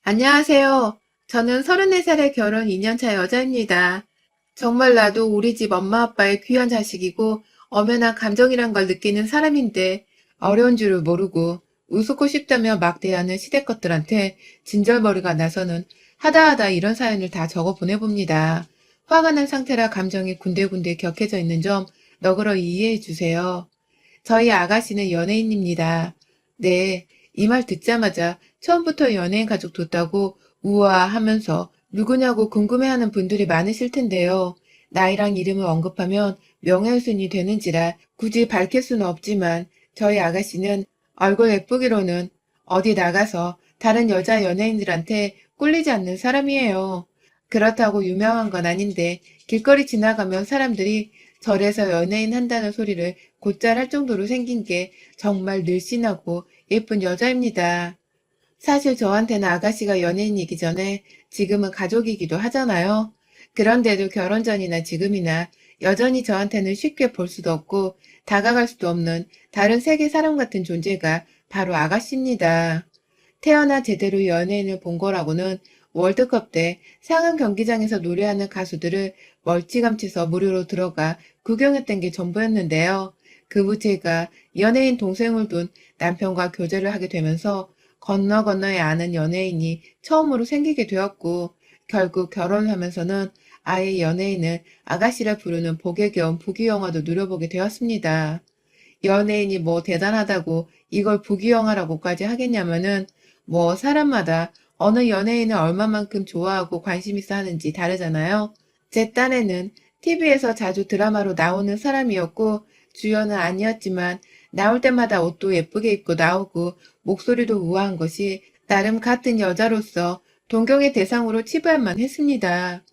안녕하세요. 저는 34살의 결혼 2년차 여자입니다. 정말 나도 우리 집 엄마 아빠의 귀한 자식이고 엄연한 감정이란 걸 느끼는 사람인데 어려운 줄을 모르고 우습고 싶다며 막 대하는 시댁 것들한테 진절머리가 나서는 하다하다 이런 사연을 다 적어 보내봅니다. 화가 난 상태라 감정이 군데군데 격해져 있는 점 너그러 이해해 주세요. 저희 아가씨는 연예인입니다. 네, 이 말 듣자마자 처음부터 연예인 가족 뒀다고 우아하면서 누구냐고 궁금해하는 분들이 많으실 텐데요. 나이랑 이름을 언급하면 명예훼손이 되는지라 굳이 밝힐 수는 없지만 저희 아가씨는 얼굴 예쁘기로는 어디 나가서 다른 여자 연예인들한테 꿀리지 않는 사람이에요. 그렇다고 유명한 건 아닌데 길거리 지나가면 사람들이 절에서 연예인 한다는 소리를 곧잘 할 정도로 생긴 게 정말 늘씬하고 예쁜 여자입니다. 사실 저한테는 아가씨가 연예인이기 전에 지금은 가족이기도 하잖아요. 그런데도 결혼 전이나 지금이나 여전히 저한테는 쉽게 볼 수도 없고 다가갈 수도 없는 다른 세계 사람 같은 존재가 바로 아가씨입니다. 태어나 제대로 연예인을 본 거라고는 월드컵 때 상암 경기장에서 노래하는 가수들을 멀찌감치서 무료로 들어가 구경했던 게 전부였는데요. 그 후 제가 연예인 동생을 둔 남편과 교제를 하게 되면서 건너 건너에 아는 연예인이 처음으로 생기게 되었고 결국 결혼을 하면서는 아예 연예인을 아가씨라 부르는 복에 겨운 부귀영화도 누려보게 되었습니다. 연예인이 뭐 대단하다고 이걸 부귀영화라고까지 하겠냐면은 뭐 사람마다 어느 연예인을 얼마만큼 좋아하고 관심 있어 하는지 다르잖아요. 제 딴에는 TV에서 자주 드라마로 나오는 사람이었고 주연은 아니었지만 나올 때마다 옷도 예쁘게 입고 나오고 목소리도 우아한 것이 나름 같은 여자로서 동경의 대상으로 치부할만 했습니다.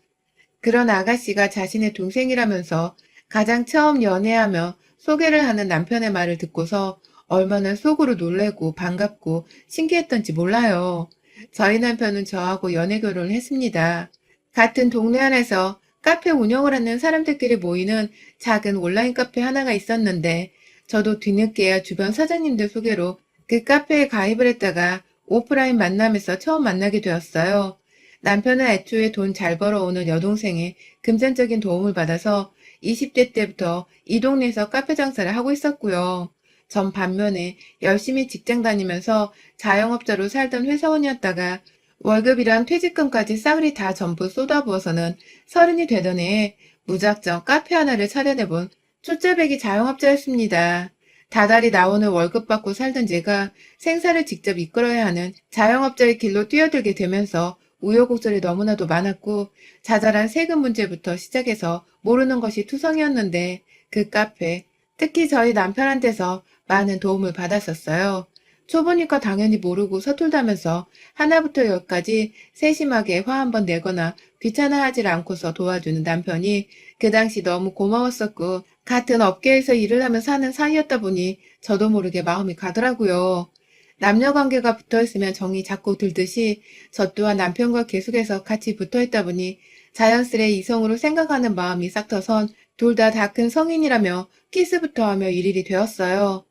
그런 아가씨가 자신의 동생이라면서 가장 처음 연애하며 소개를 하는 남편의 말을 듣고서 얼마나 속으로 놀래고 반갑고 신기했던지 몰라요. 저희 남편은 저하고 연애 결혼을 했습니다. 같은 동네 안에서 카페 운영을 하는 사람들끼리 모이는 작은 온라인 카페 하나가 있었는데 저도 뒤늦게야 주변 사장님들 소개로 그 카페에 가입을 했다가 오프라인 만남에서 처음 만나게 되었어요. 남편은 애초에 돈 잘 벌어오는 여동생의 금전적인 도움을 받아서 20대 때부터 이 동네에서 카페 장사를 하고 있었고요. 전 반면에 열심히 직장 다니면서 자영업자로 살던 회사원이었다가 월급이랑 퇴직금까지 싸그리 다 전부 쏟아부어서는 30이 되던 해에 무작정 카페 하나를 차려내본 초짜배기 자영업자였습니다. 다달이 나오는 월급 받고 살던 제가 생사를 직접 이끌어야 하는 자영업자의 길로 뛰어들게 되면서 우여곡절이 너무나도 많았고 자잘한 세금 문제부터 시작해서 모르는 것이 투성이었는데 그 카페, 특히 저희 남편한테서 많은 도움을 받았었어요. 초보니까 당연히 모르고 서툴다면서 하나부터 열까지 세심하게 화 한 번 내거나 귀찮아하지 않고서 도와주는 남편이 그 당시 너무 고마웠었고 같은 업계에서 일을 하며 사는 사이였다 보니 저도 모르게 마음이 가더라고요. 남녀 관계가 붙어있으면 정이 자꾸 들듯이 저 또한 남편과 계속해서 같이 붙어있다 보니 자연스레 이성으로 생각하는 마음이 싹 터선 둘 다 큰 성인이라며 키스부터 하며 일일이 되었어요.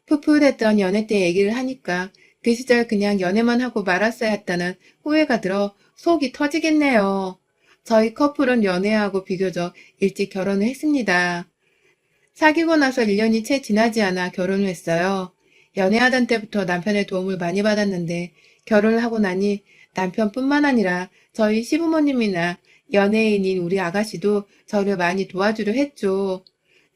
풋풋했던 연애 때 얘기를 하니까 그 시절 그냥 연애만 하고 말았어야 했다는 후회가 들어 속이 터지겠네요. 저희 커플은 연애하고 비교적 일찍 결혼을 했습니다. 사귀고 나서 1년이 채 지나지 않아 결혼을 했어요. 연애하던 때부터 남편의 도움을 많이 받았는데 결혼을 하고 나니 남편뿐만 아니라 저희 시부모님이나 연예인인 우리 아가씨도 저를 많이 도와주려 했죠.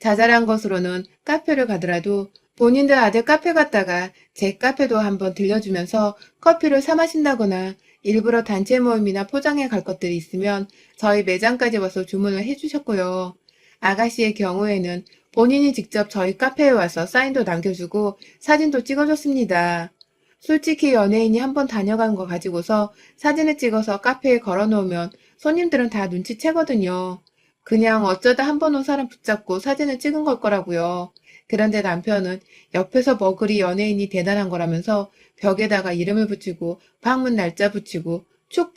자잘한 것으로는 카페를 가더라도 본인들 아들 카페 갔다가 제 카페도 한번 들려주면서 커피를 사 마신다거나 일부러 단체 모임이나 포장해 갈 것들이 있으면 저희 매장까지 와서 주문을 해주셨고요. 아가씨의 경우에는 본인이 직접 저희 카페에 와서 사인도 남겨주고 사진도 찍어줬습니다. 솔직히 연예인이 한번 다녀간 거 가지고서 사진을 찍어서 카페에 걸어놓으면 손님들은 다 눈치채거든요. 그냥 어쩌다 한 번 온 사람 붙잡고 사진을 찍은 걸 거라고요. 그런데 남편은 옆에서 머글이 연예인이 대단한 거라면서 벽에다가 이름을 붙이고 방문 날짜 붙이고 축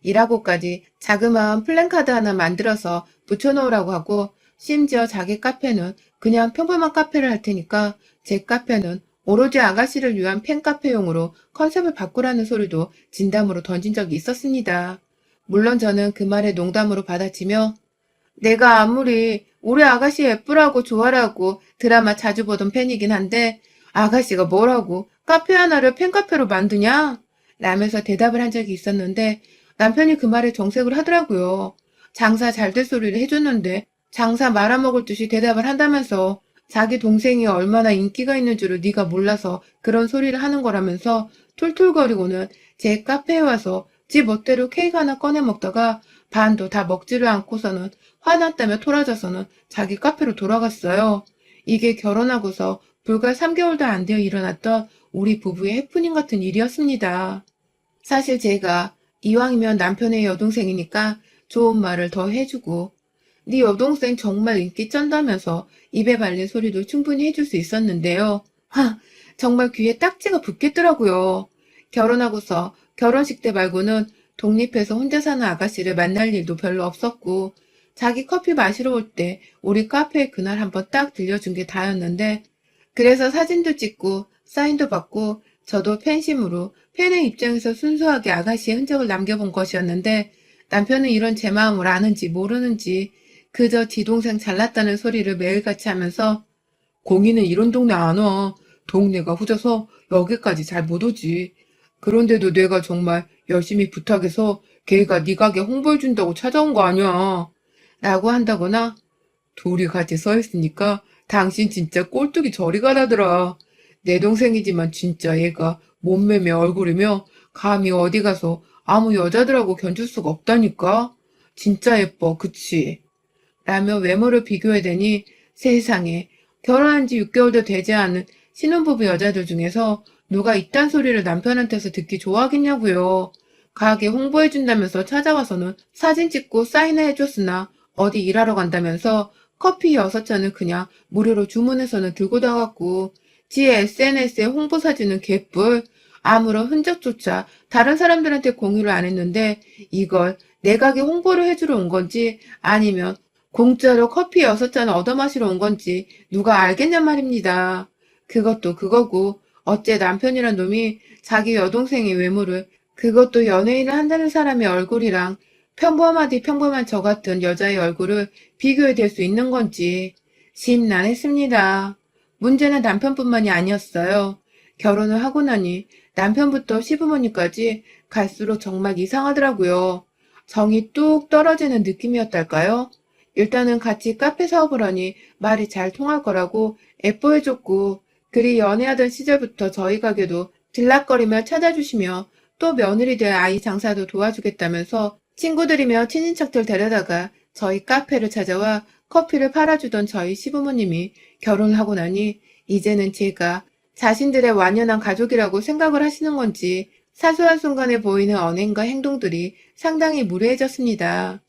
방문이라고까지 자그마한 플랜카드 하나 만들어서 붙여놓으라고 하고 심지어 자기 카페는 그냥 평범한 카페를 할 테니까 제 카페는 오로지 아가씨를 위한 팬카페용으로 컨셉을 바꾸라는 소리도 진담으로 던진 적이 있었습니다. 물론 저는 그 말에 농담으로 받아치며 내가 아무리 우리 아가씨 예쁘라고 좋아라고 드라마 자주 보던 팬이긴 한데 아가씨가 뭐라고 카페 하나를 팬카페로 만드냐? 라면서 대답을 한 적이 있었는데 남편이 그 말에 정색을 하더라고요. 장사 잘 될 소리를 해줬는데 장사 말아먹을 듯이 대답을 한다면서 자기 동생이 얼마나 인기가 있는 줄을 네가 몰라서 그런 소리를 하는 거라면서 툴툴거리고는 제 카페에 와서 지 멋대로 케이크 하나 꺼내 먹다가 반도 다 먹지를 않고서는 화났다며 토라져서는 자기 카페로 돌아갔어요. 이게 결혼하고서 불과 3개월도 안 되어 일어났던 우리 부부의 해프닝 같은 일이었습니다. 사실 제가 이왕이면 남편의 여동생이니까 좋은 말을 더 해주고 네 여동생 정말 인기 쩐다면서 입에 발린 소리도 충분히 해줄 수 있었는데요. 정말 귀에 딱지가 붙겠더라고요. 결혼하고서 결혼식 때 말고는 독립해서 혼자 사는 아가씨를 만날 일도 별로 없었고 자기 커피 마시러 올 때 우리 카페에 그날 한번 딱 들려준 게 다였는데 그래서 사진도 찍고 사인도 받고 저도 팬심으로 팬의 입장에서 순수하게 아가씨의 흔적을 남겨본 것이었는데 남편은 이런 제 마음을 아는지 모르는지 그저 지 동생 잘났다는 소리를 매일같이 하면서 공이는 이런 동네 안 와. 동네가 후져서 여기까지 잘 못 오지. 그런데도 내가 정말 열심히 부탁해서 걔가 네 가게 홍보해준다고 찾아온 거 아니야. 라고 한다거나 둘이 같이 서 있으니까 당신 진짜 꼴뚜기 저리 가라더라. 내 동생이지만 진짜 얘가 몸매며 얼굴이며 감히 어디 가서 아무 여자들하고 견줄 수가 없다니까. 진짜 예뻐, 그치? 라며 외모를 비교해대니 세상에 결혼한 지 6개월도 되지 않은 신혼부부 여자들 중에서 누가 이딴 소리를 남편한테서 듣기 좋아하겠냐고요. 가게 홍보해준다면서 찾아와서는 사진 찍고 사인을 해줬으나 어디 일하러 간다면서 커피 6잔을 그냥 무료로 주문해서는 들고 나갔고 지 SNS에 홍보 사진은 개뿔 아무런 흔적조차 다른 사람들한테 공유를 안 했는데 이걸 내 가게 홍보를 해주러 온 건지 아니면 공짜로 커피 6잔 얻어 마시러 온 건지 누가 알겠냔 말입니다. 그것도 그거고 어째 남편이란 놈이 자기 여동생의 외모를 그것도 연예인을 한다는 사람의 얼굴이랑 평범하디 평범한 저 같은 여자의 얼굴을 비교해 댈 수 있는 건지 심란했습니다. 문제는 남편뿐만이 아니었어요. 결혼을 하고 나니 남편부터 시부모님까지 갈수록 정말 이상하더라고요. 정이 뚝 떨어지는 느낌이었달까요? 일단은 같이 카페 사업을 하니 말이 잘 통할 거라고 예뻐해줬고 그리 연애하던 시절부터 저희 가게도 들락거리며 찾아주시며 또 며느리 될 아이 장사도 도와주겠다면서 친구들이며 친인척들 데려다가 저희 카페를 찾아와 커피를 팔아주던 저희 시부모님이 결혼을 하고 나니 이제는 제가 자신들의 완연한 가족이라고 생각을 하시는 건지 사소한 순간에 보이는 언행과 행동들이 상당히 무례해졌습니다.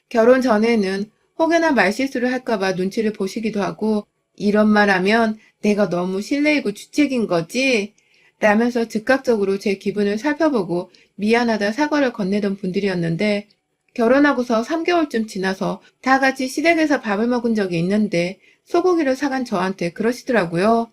결혼 전에는 혹여나 말실수를 할까봐 눈치를 보시기도 하고 이런 말 하면 내가 너무 실례이고 주책인 거지? 라면서 즉각적으로 제 기분을 살펴보고 미안하다 사과를 건네던 분들이었는데 결혼하고서 3개월쯤 지나서 다 같이 시댁에서 밥을 먹은 적이 있는데 소고기를 사간 저한테 그러시더라고요.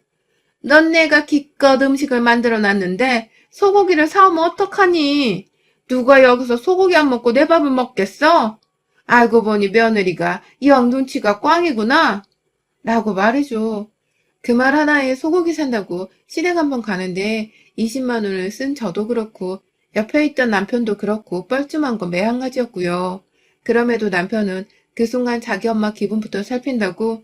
넌 내가 기껏 음식을 만들어 놨는데 소고기를 사오면 어떡하니? 누가 여기서 소고기 안 먹고 내 밥을 먹겠어? 알고 보니 며느리가 영 눈치가 꽝이구나. 라고 말해줘. 그 말 하나에 소고기 산다고 시댁 한번 가는데 20만 원을 쓴 저도 그렇고 옆에 있던 남편도 그렇고 뻘쭘한 건 매 한 가지였고요. 그럼에도 남편은 그 순간 자기 엄마 기분부터 살핀다고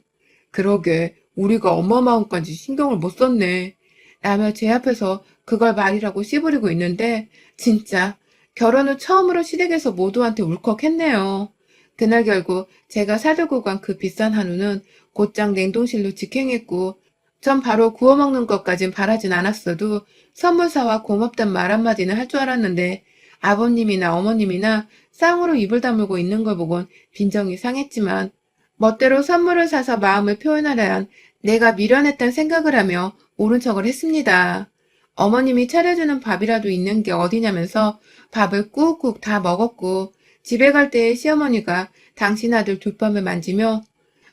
그러게 우리가 엄마 마음까지 신경을 못 썼네. 라며 제 앞에서 그걸 말이라고 씨부리고 있는데 진짜 결혼 후 처음으로 시댁에서 모두한테 울컥했네요. 그날 결국 제가 사들고 간 그 비싼 한우는 곧장 냉동실로 직행했고 전 바로 구워 먹는 것까진 바라진 않았어도 선물 사와 고맙단 말 한마디는 할 줄 알았는데 아버님이나 어머님이나 쌍으로 입을 다물고 있는 걸 보곤 빈정이 상했지만 멋대로 선물을 사서 마음을 표현하려한 내가 미련했단 생각을 하며 옳은 척을 했습니다. 어머님이 차려주는 밥이라도 있는 게 어디냐면서 밥을 꾹꾹 다 먹었고 집에 갈 때 시어머니가 당신 아들 뒷밤을 만지며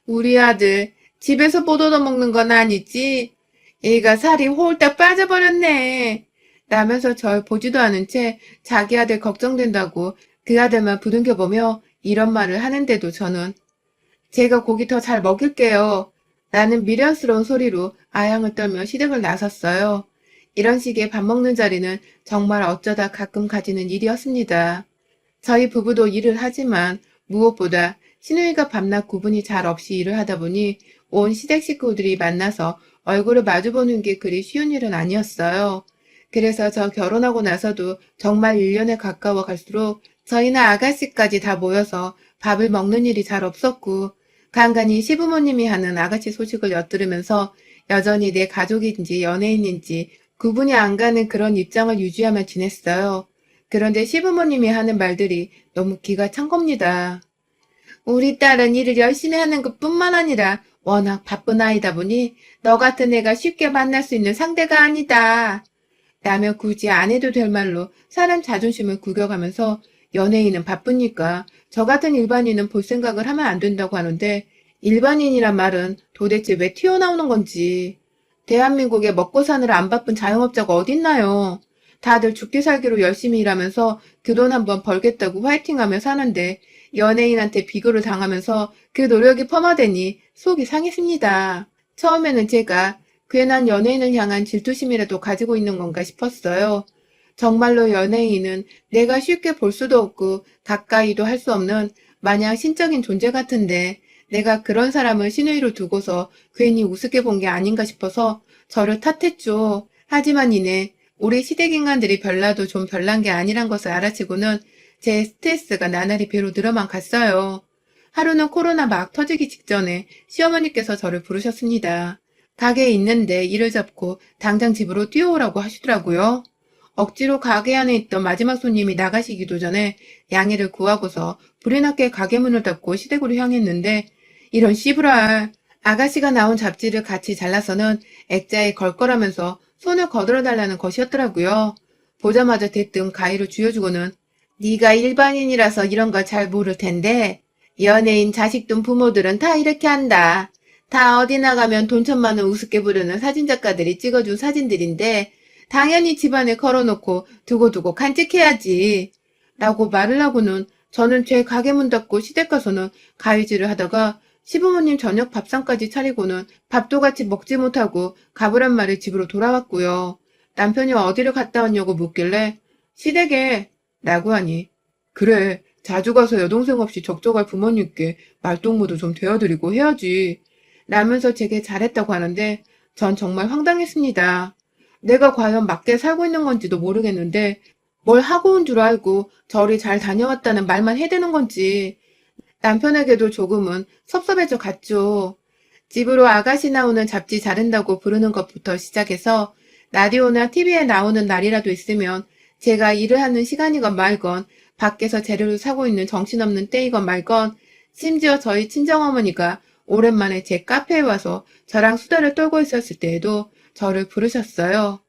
우리 아들 집에서 못 얻어먹는 건 아니지? 얘가 살이 홀딱 빠져버렸네. 라면서 절 보지도 않은 채 자기 아들 걱정된다고 그 아들만 부둥켜보며 이런 말을 하는데도 저는 제가 고기 더 잘 먹일게요. 라는 미련스러운 소리로 아양을 떨며 시댁을 나섰어요. 이런 식의 밥 먹는 자리는 정말 어쩌다 가끔 가지는 일이었습니다. 저희 부부도 일을 하지만 무엇보다 시누이가 밤낮 구분이 잘 없이 일을 하다 보니 온 시댁 식구들이 만나서 얼굴을 마주보는 게 그리 쉬운 일은 아니었어요. 그래서 저 결혼하고 나서도 정말 1년에 가까워 갈수록 저희는 아가씨까지 다 모여서 밥을 먹는 일이 잘 없었고 간간히 시부모님이 하는 아가씨 소식을 엿들으면서 여전히 내 가족인지 연예인인지 구분이 안 가는 그런 입장을 유지하며 지냈어요. 그런데 시부모님이 하는 말들이 너무 기가 찬 겁니다. 우리 딸은 일을 열심히 하는 것뿐만 아니라 워낙 바쁜 아이다 보니 너 같은 애가 쉽게 만날 수 있는 상대가 아니다. 라며 굳이 안 해도 될 말로 사람 자존심을 구겨가면서 연예인은 바쁘니까 저 같은 일반인은 볼 생각을 하면 안 된다고 하는데 일반인이란 말은 도대체 왜 튀어나오는 건지. 대한민국에 먹고 사느라 안 바쁜 자영업자가 어딨나요? 다들 죽기 살기로 열심히 일하면서 그 돈 한번 벌겠다고 화이팅하며 사는데 연예인한테 비교를 당하면서 그 노력이 폄하되니 속이 상했습니다. 처음에는 제가 괜한 연예인을 향한 질투심이라도 가지고 있는 건가 싶었어요. 정말로 연예인은 내가 쉽게 볼 수도 없고 가까이도 할 수 없는 마냥 신적인 존재 같은데 내가 그런 사람을 신의로 두고서 괜히 우습게 본 게 아닌가 싶어서 저를 탓했죠. 하지만 이내 우리 시댁 인간들이 별나도 좀 별난 게 아니란 것을 알아채고는 제 스트레스가 나날이 배로 늘어만 갔어요. 하루는 코로나 막 터지기 직전에 시어머니께서 저를 부르셨습니다. 가게에 있는데 일을 잡고 당장 집으로 뛰어오라고 하시더라고요. 억지로 가게 안에 있던 마지막 손님이 나가시기도 전에 양해를 구하고서 불이 났게 가게 문을 닫고 시댁으로 향했는데 이런 씨부랄. 아가씨가 나온 잡지를 같이 잘라서는 액자에 걸걸하면서 손을 거들어달라는 것이었더라고요. 보자마자 대뜸 가위로 쥐어주고는 네가 일반인이라서 이런 걸 잘 모를 텐데 연예인 자식 둔 부모들은 다 이렇게 한다. 다 어디 나가면 돈 천만원 우습게 부르는 사진작가들이 찍어준 사진들인데 당연히 집안에 걸어놓고 두고두고 간직해야지. 라고 말을 하고는 저는 제 가게 문 닫고 시댁 가서는 가위질을 하다가 시부모님 저녁 밥상까지 차리고는 밥도 같이 먹지 못하고 가보란 말에 집으로 돌아왔고요. 남편이 어디를 갔다 왔냐고 묻길래 시댁에 라고 하니 그래 자주 가서 여동생 없이 적적할 부모님께 말동무도 좀 되어드리고 해야지 라면서 제게 잘했다고 하는데 전 정말 황당했습니다. 내가 과연 맞게 살고 있는 건지도 모르겠는데 뭘 하고 온 줄 알고 저리 잘 다녀왔다는 말만 해대는 건지 남편에게도 조금은 섭섭해져 갔죠. 집으로 아가씨 나오는 잡지 자른다고 부르는 것부터 시작해서 라디오나 TV에 나오는 날이라도 있으면 제가 일을 하는 시간이건 말건 밖에서 재료를 사고 있는 정신없는 때이건 말건 심지어 저희 친정어머니가 오랜만에 제 카페에 와서 저랑 수다를 떨고 있었을 때에도 저를 부르셨어요.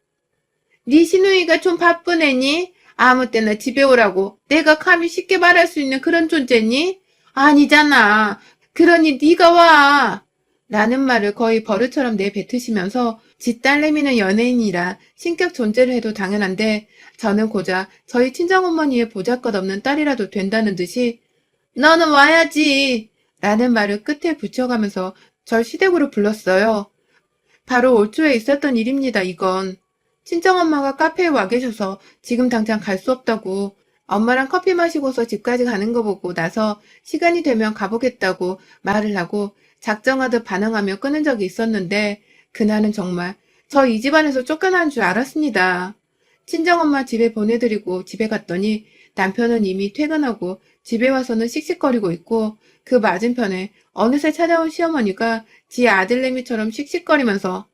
네 시누이가 좀 바쁜 애니? 아무 때나 집에 오라고 내가 감히 쉽게 말할 수 있는 그런 존재니? 아니잖아. 그러니 네가 와. 라는 말을 거의 버릇처럼 내뱉으시면서 지 딸내미는 연예인이라 신격 존재를 해도 당연한데 저는 고작 저희 친정어머니의 보잘것없는 딸이라도 된다는 듯이 너는 와야지 라는 말을 끝에 붙여가면서 절 시댁으로 불렀어요. 바로 올 초에 있었던 일입니다, 이건. 친정엄마가 카페에 와 계셔서 지금 당장 갈 수 없다고 엄마랑 커피 마시고서 집까지 가는 거 보고 나서 시간이 되면 가보겠다고 말을 하고 작정하듯 반응하며 끊은 적이 있었는데 그날은 정말 저 이 집안에서 쫓겨난 줄 알았습니다. 친정엄마 집에 보내드리고 집에 갔더니 남편은 이미 퇴근하고 집에 와서는 씩씩거리고 있고 그 맞은편에 어느새 찾아온 시어머니가 지 아들내미처럼 씩씩거리면서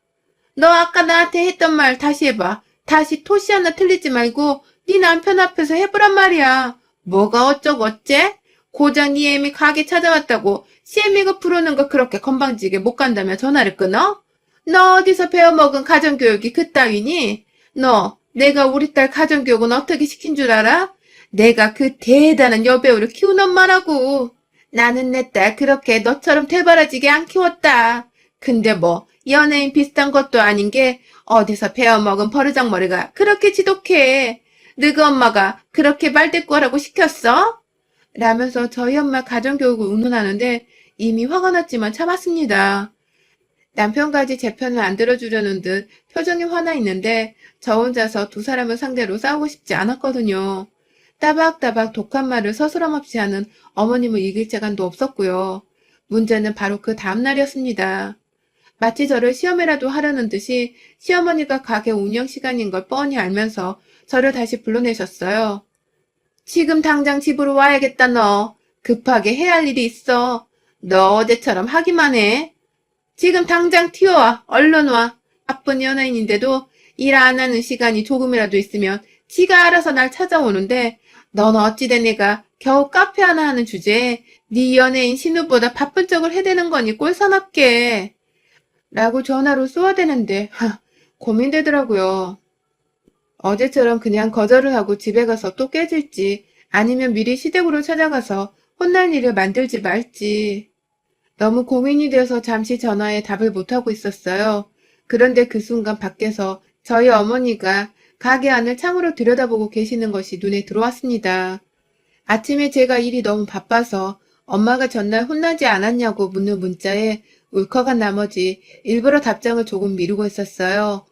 너 아까 나한테 했던 말 다시 해봐. 다시 토시 하나 틀리지 말고 네 남편 앞에서 해보란 말이야. 뭐가 어쩌고 어째? 고작 네 애미 가게 찾아왔다고 시애미가 부르는 거 그렇게 건방지게 못 간다며 전화를 끊어? 너 어디서 배워먹은 가정교육이 그따위니? 너 내가 우리 딸 가정교육은 어떻게 시킨 줄 알아? 내가 그 대단한 여배우를 키운 엄마라고. 나는 내 딸 그렇게 너처럼 대바라지게 안 키웠다. 근데 뭐 연예인 비슷한 것도 아닌 게 어디서 배워먹은 버르장머리가 그렇게 지독해. 너희 엄마가 그렇게 말대꾸하라고 시켰어? 라면서 저희 엄마 가정교육을 운운하는데 이미 화가 났지만 참았습니다. 남편까지 제 편을 안 들어주려는 듯 표정이 화나 있는데 저 혼자서 두 사람을 상대로 싸우고 싶지 않았거든요. 따박따박 독한 말을 서스럼없이 하는 어머님을 이길 재간도 없었고요. 문제는 바로 그 다음날이었습니다. 마치 저를 시험이라도 하려는 듯이 시어머니가 가게 운영 시간인 걸 뻔히 알면서 저를 다시 불러내셨어요. 지금 당장 집으로 와야겠다 너. 급하게 해야 할 일이 있어. 너 어제처럼 하기만 해. 지금 당장 튀어와. 얼른 와. 바쁜 연예인인데도 일 안 하는 시간이 조금이라도 있으면 지가 알아서 날 찾아오는데 넌 어찌된 애가 겨우 카페 하나 하는 주제에 네 연예인 신우보다 바쁜 척을 해대는 거니 꼴사납게. 라고 전화로 쏘아대는데 고민되더라고요. 어제처럼 그냥 거절을 하고 집에 가서 또 깨질지 아니면 미리 시댁으로 찾아가서 혼날 일을 만들지 말지. 너무 고민이 돼서 잠시 전화에 답을 못하고 있었어요. 그런데 그 순간 밖에서 저희 어머니가 가게 안을 창으로 들여다보고 계시는 것이 눈에 들어왔습니다. 아침에 제가 일이 너무 바빠서 엄마가 전날 혼나지 않았냐고 묻는 문자에 울컥한 나머지 일부러 답장을 조금 미루고 있었어요.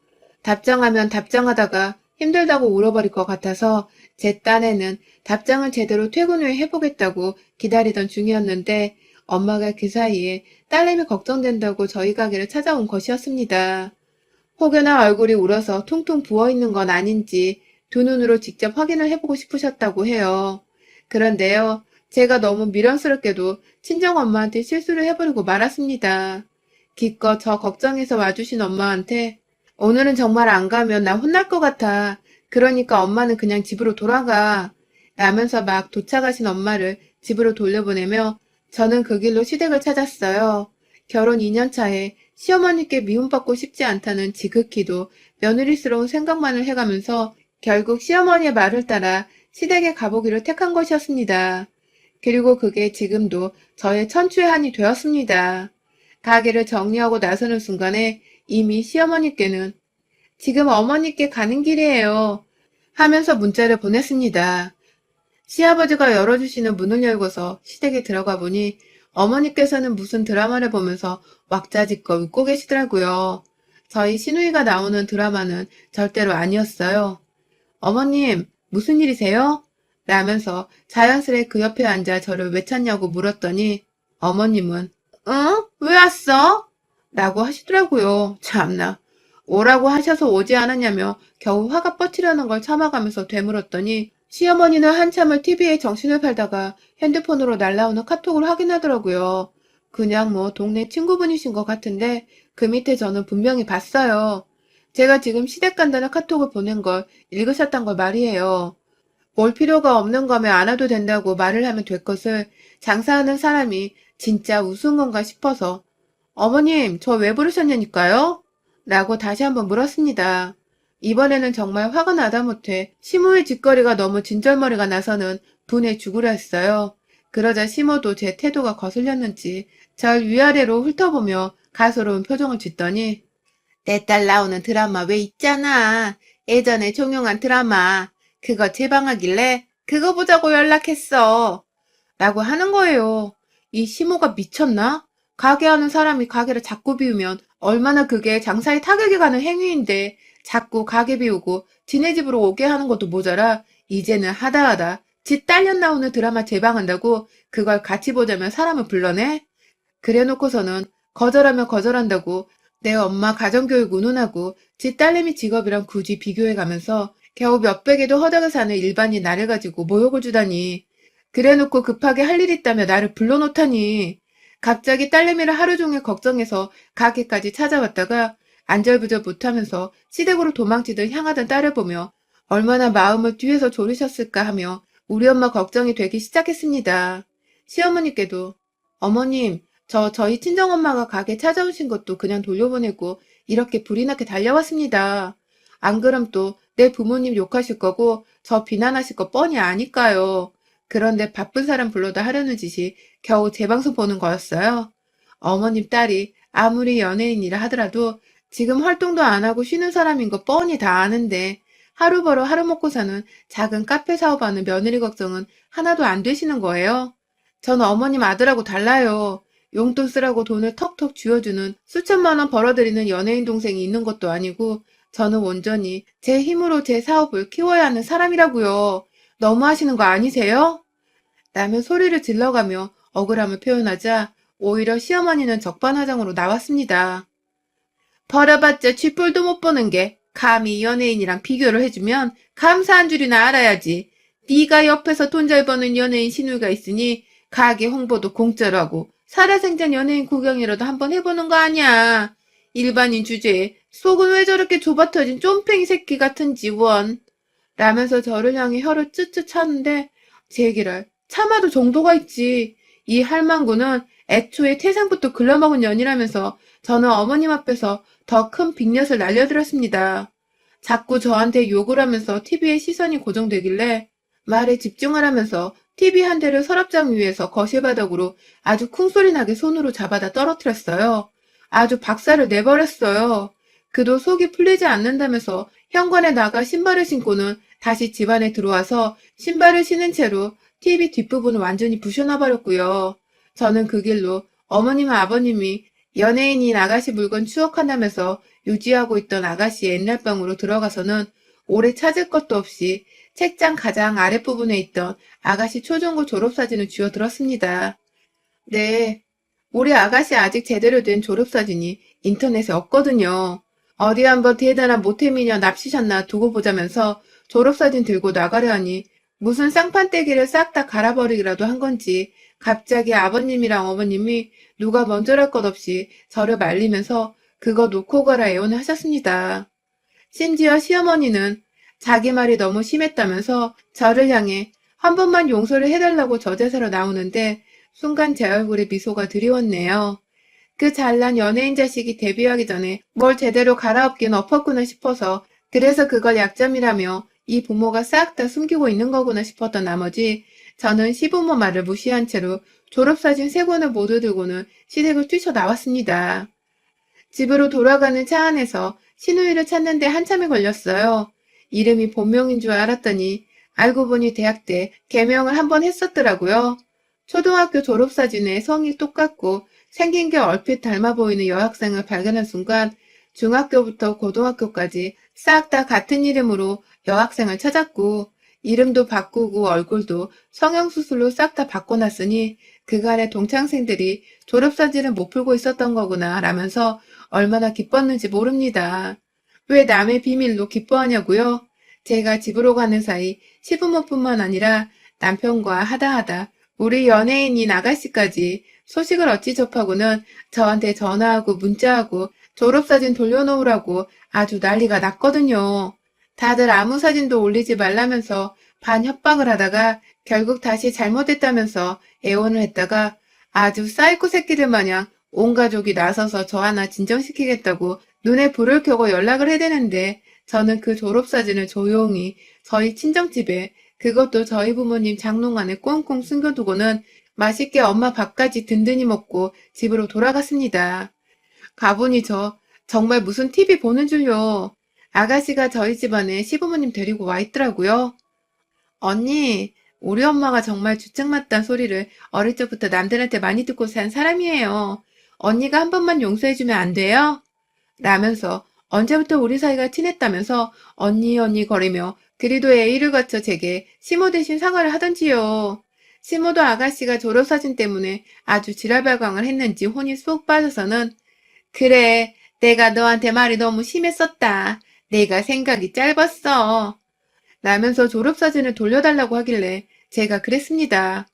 답장하면 답장하다가 힘들다고 울어버릴 것 같아서 제 딴에는 답장을 제대로 퇴근 후에 해보겠다고 기다리던 중이었는데 엄마가 그 사이에 딸내미 걱정된다고 저희 가게를 찾아온 것이었습니다. 혹여나 얼굴이 울어서 퉁퉁 부어있는 건 아닌지 두 눈으로 직접 확인을 해보고 싶으셨다고 해요. 그런데요, 제가 너무 미련스럽게도 친정엄마한테 실수를 해버리고 말았습니다. 기껏 저 걱정해서 와주신 엄마한테 오늘은 정말 안 가면 나 혼날 것 같아. 그러니까 엄마는 그냥 집으로 돌아가. 라면서 막 도착하신 엄마를 집으로 돌려보내며 저는 그 길로 시댁을 찾았어요. 결혼 2년 차에 시어머니께 미움받고 싶지 않다는 지극히도 며느리스러운 생각만을 해가면서 결국 시어머니의 말을 따라 시댁에 가보기로 택한 것이었습니다. 그리고 그게 지금도 저의 천추의 한이 되었습니다. 가게를 정리하고 나서는 순간에 이미 시어머니께는 지금 어머니께 가는 길이에요 하면서 문자를 보냈습니다. 시아버지가 열어주시는 문을 열고서 시댁에 들어가 보니 어머니께서는 무슨 드라마를 보면서 왁자지껄 웃고 계시더라고요. 저희 시누이가 나오는 드라마는 절대로 아니었어요. 어머님, 무슨 일이세요? 라면서 자연스레 그 옆에 앉아 저를 왜 찾냐고 물었더니 어머님은 응? 왜 왔어? 라고 하시더라고요. 참나. 오라고 하셔서 오지 않았냐며 겨우 화가 뻗치려는 걸 참아가면서 되물었더니 시어머니는 한참을 TV에 정신을 팔다가 핸드폰으로 날라오는 카톡을 확인하더라고요. 그냥 뭐 동네 친구분이신 것 같은데 그 밑에 저는 분명히 봤어요. 제가 지금 시댁 간다는 카톡을 보낸 걸 읽으셨단 걸 말이에요. 올 필요가 없는 거면 안 와도 된다고 말을 하면 될 것을 장사하는 사람이 진짜 우스운 건가 싶어서 어머님, 저 왜 부르셨냐니까요? 라고 다시 한번 물었습니다. 이번에는 정말 화가 나다 못해 시모의 짓거리가 너무 진절머리가 나서는 분해 죽으려 했어요. 그러자 시모도 제 태도가 거슬렸는지 절 위아래로 훑어보며 가소로운 표정을 짓더니 내 딸 나오는 드라마 왜 있잖아. 예전에 종영한 드라마. 그거 재방하길래 그거 보자고 연락했어. 라고 하는 거예요. 이 시모가 미쳤나? 가게 하는 사람이 가게를 자꾸 비우면 얼마나 그게 장사에 타격이 가는 행위인데 자꾸 가게 비우고 지네 집으로 오게 하는 것도 모자라 이제는 하다하다 지 딸년 나오는 드라마 재방한다고 그걸 같이 보자면 사람을 불러내? 그래놓고서는 거절하면 거절한다고 내 엄마 가정교육 운운하고 지 딸내미 직업이랑 굳이 비교해가면서 겨우 몇백에도 허덕을 사는 일반인 나를 가지고 모욕을 주다니. 그래놓고 급하게 할 일 있다며 나를 불러놓다니. 갑자기 딸내미를 하루 종일 걱정해서 가게까지 찾아왔다가 안절부절 못하면서 시댁으로 도망치듯 향하던 딸을 보며 얼마나 마음을 뒤에서 졸이셨을까 하며 우리 엄마 걱정이 되기 시작했습니다. 시어머니께도 어머님, 저희 친정엄마가 가게 찾아오신 것도 그냥 돌려보내고 이렇게 불이 나게 달려왔습니다. 안 그럼 또 내 부모님 욕하실 거고 저 비난하실 거 뻔히 아니까요. 그런데 바쁜 사람 불러다 하려는 짓이 겨우 제 방송 보는 거였어요. 어머님 딸이 아무리 연예인이라 하더라도 지금 활동도 안 하고 쉬는 사람인 거 뻔히 다 아는데 하루 벌어 하루 먹고 사는 작은 카페 사업하는 며느리 걱정은 하나도 안 되시는 거예요? 전 어머님 아들하고 달라요. 용돈 쓰라고 돈을 턱턱 쥐어주는 수천만 원 벌어들이는 연예인 동생이 있는 것도 아니고 저는 온전히 제 힘으로 제 사업을 키워야 하는 사람이라고요. 너무하시는 거 아니세요? 라며 소리를 질러가며 억울함을 표현하자 오히려 시어머니는 적반하장으로 나왔습니다. 벌어봤자 쥐뿔도 못 보는 게 감히 연예인이랑 비교를 해주면 감사한 줄이나 알아야지. 네가 옆에서 돈 잘 버는 연예인 신우이가 있으니 가게 홍보도 공짜로 하고 살아생전 연예인 구경이라도 한번 해보는 거 아니야. 일반인 주제에 속은 왜 저렇게 좁아터진 쫌팽이 새끼 같은지 원. 라면서 저를 향해 혀를 쯧쯧 차는데 제기를 참아도 정도가 있지. 이 할망구는 애초에 태생부터 글러먹은 년이라면서 저는 어머님 앞에서 더 큰 빅엿을 날려들었습니다. 자꾸 저한테 욕을 하면서 TV에 시선이 고정되길래 말에 집중하라면서 TV 한 대를 서랍장 위에서 거실 바닥으로 아주 쿵소리 나게 손으로 잡아다 떨어뜨렸어요. 아주 박살을 내버렸어요. 그도 속이 풀리지 않는다면서 현관에 나가 신발을 신고는 다시 집 안에 들어와서 신발을 신은 채로 TV 뒷부분을 완전히 부셔놔버렸고요. 저는 그 길로 어머님과 아버님이 연예인인 아가씨 물건 추억한다면서 유지하고 있던 아가씨의 옛날 방으로 들어가서는 오래 찾을 것도 없이 책장 가장 아랫부분에 있던 아가씨 초중고 졸업사진을 쥐어들었습니다. 네, 우리 아가씨 아직 제대로 된 졸업사진이 인터넷에 없거든요. 어디 한번 대단한 모태미녀 납치셨나 두고 보자면서 졸업사진 들고 나가려 하니 무슨 쌍판떼기를 싹 다 갈아버리기라도 한 건지 갑자기 아버님이랑 어머님이 누가 먼저랄 것 없이 저를 말리면서 그거 놓고 가라 애원을 하셨습니다. 심지어 시어머니는 자기 말이 너무 심했다면서 저를 향해 한 번만 용서를 해달라고 저자세로 나오는데 순간 제 얼굴에 미소가 드리웠네요. 그 잘난 연예인 자식이 데뷔하기 전에 뭘 제대로 갈아엎긴 엎었구나 싶어서 그래서 그걸 약점이라며 이 부모가 싹 다 숨기고 있는 거구나 싶었던 나머지 저는 시부모 말을 무시한 채로 졸업사진 3권을 모두 들고는 시댁을 뛰쳐나왔습니다. 집으로 돌아가는 차 안에서 신우이를 찾는데 한참이 걸렸어요. 이름이 본명인 줄 알았더니 알고 보니 대학 때 개명을 한번 했었더라고요. 초등학교 졸업사진에 성이 똑같고 생긴 게 얼핏 닮아 보이는 여학생을 발견한 순간 중학교부터 고등학교까지 싹 다 같은 이름으로 여학생을 찾았고 이름도 바꾸고 얼굴도 성형수술로 싹 다 바꿔놨으니 그간의 동창생들이 졸업사진을 못 풀고 있었던 거구나 라면서 얼마나 기뻤는지 모릅니다. 왜 남의 비밀로 기뻐하냐고요? 제가 집으로 가는 사이 시부모뿐만 아니라 남편과 하다하다 우리 연예인인 아가씨까지 소식을 어찌 접하고는 저한테 전화하고 문자하고 졸업사진 돌려놓으라고 아주 난리가 났거든요. 다들 아무 사진도 올리지 말라면서 반협박을 하다가 결국 다시 잘못했다면서 애원을 했다가 아주 사이코 새끼들 마냥 온 가족이 나서서 저 하나 진정시키겠다고 눈에 불을 켜고 연락을 해대는데 저는 그 졸업사진을 조용히 저희 친정집에 그것도 저희 부모님 장롱 안에 꽁꽁 숨겨두고는 맛있게 엄마 밥까지 든든히 먹고 집으로 돌아갔습니다. 가보니 저 정말 무슨 TV 보는 줄요. 아가씨가 저희 집안에 시부모님 데리고 와 있더라고요. 언니, 우리 엄마가 정말 주책맞단 소리를 어릴 적부터 남들한테 많이 듣고 산 사람이에요. 언니가 한 번만 용서해주면 안 돼요? 라면서 언제부터 우리 사이가 친했다면서 언니 거리며 그리도 A를 거쳐 제게 시모 대신 사과를 하던지요. 시모도 아가씨가 졸업사진 때문에 아주 지랄발광을 했는지 혼이 쏙 빠져서는 그래, 내가 너한테 말이 너무 심했었다. 내가 생각이 짧았어. 라면서 졸업사진을 돌려달라고 하길래 제가 그랬습니다.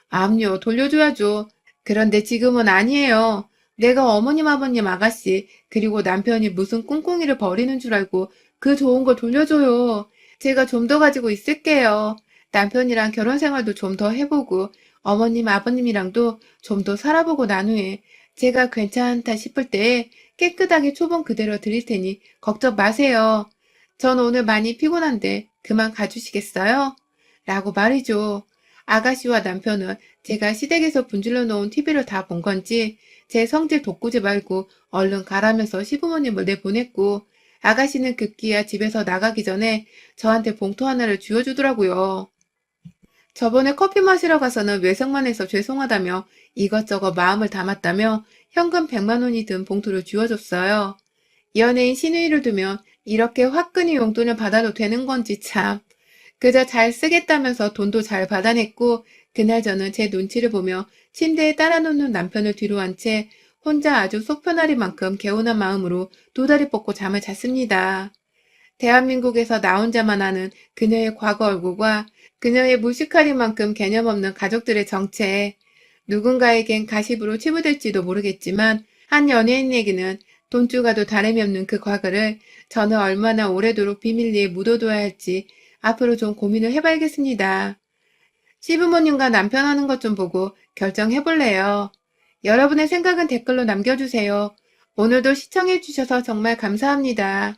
암요, 돌려줘야죠. 그런데 지금은 아니에요. 내가 어머님, 아버님, 아가씨, 그리고 남편이 무슨 꿍꿍이를 벌이는 줄 알고 그 좋은 걸 돌려줘요. 제가 좀 더 가지고 있을게요. 남편이랑 결혼 생활도 좀 더 해보고 어머님, 아버님이랑도 좀 더 살아보고 난 후에 제가 괜찮다 싶을 때에 깨끗하게 초본 그대로 드릴 테니 걱정 마세요. 전 오늘 많이 피곤한데 그만 가주시겠어요? 라고 말이죠. 아가씨와 남편은 제가 시댁에서 분질러 놓은 TV를 다 본 건지 제 성질 돋구지 말고 얼른 가라면서 시부모님을 내보냈고, 아가씨는 급기야 집에서 나가기 전에 저한테 봉투 하나를 쥐어주더라고요. 저번에 커피 마시러 가서는 외상만 해서 죄송하다며 이것저것 마음을 담았다며 현금 100만 원이 든 봉투를 쥐어줬어요. 연예인 신우이를 두면 이렇게 화끈히 용돈을 받아도 되는 건지 참. 그저 잘 쓰겠다면서 돈도 잘 받아냈고, 그날 저는 제 눈치를 보며 침대에 따라 눕는 남편을 뒤로 한 채 혼자 아주 속 편할 만큼 개운한 마음으로 두 다리 뻗고 잠을 잤습니다. 대한민국에서 나 혼자만 아는 그녀의 과거 얼굴과 그녀의 무식하리만큼 개념 없는 가족들의 정체. 누군가에겐 가십으로 치부될지도 모르겠지만 한 연예인에게는 돈주가도 다름이 없는 그 과거를 저는 얼마나 오래도록 비밀리에 묻어둬야 할지 앞으로 좀 고민을 해봐야겠습니다. 시부모님과 남편 하는 것 좀 보고 결정해볼래요. 여러분의 생각은 댓글로 남겨주세요. 오늘도 시청해주셔서 정말 감사합니다.